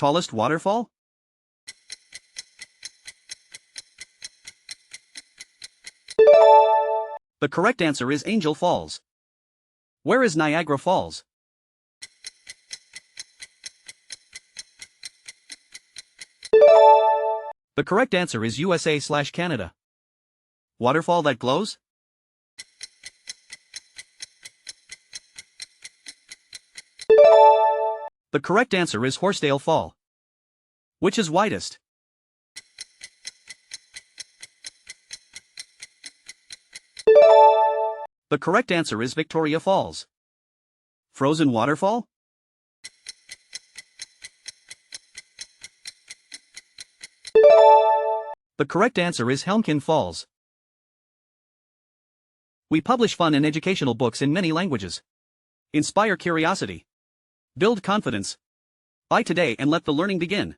tallest waterfall? The correct answer is Angel Falls. Where is Niagara Falls? The correct answer is USA/Canada. Waterfall that glows? The correct answer is Horsedale Fall. Which is widest? The correct answer is Victoria Falls. Frozen waterfall? The correct answer is Helmkin Falls. We publish fun and educational books in many languages. Inspire curiosity. Build confidence. Buy today and let the learning begin.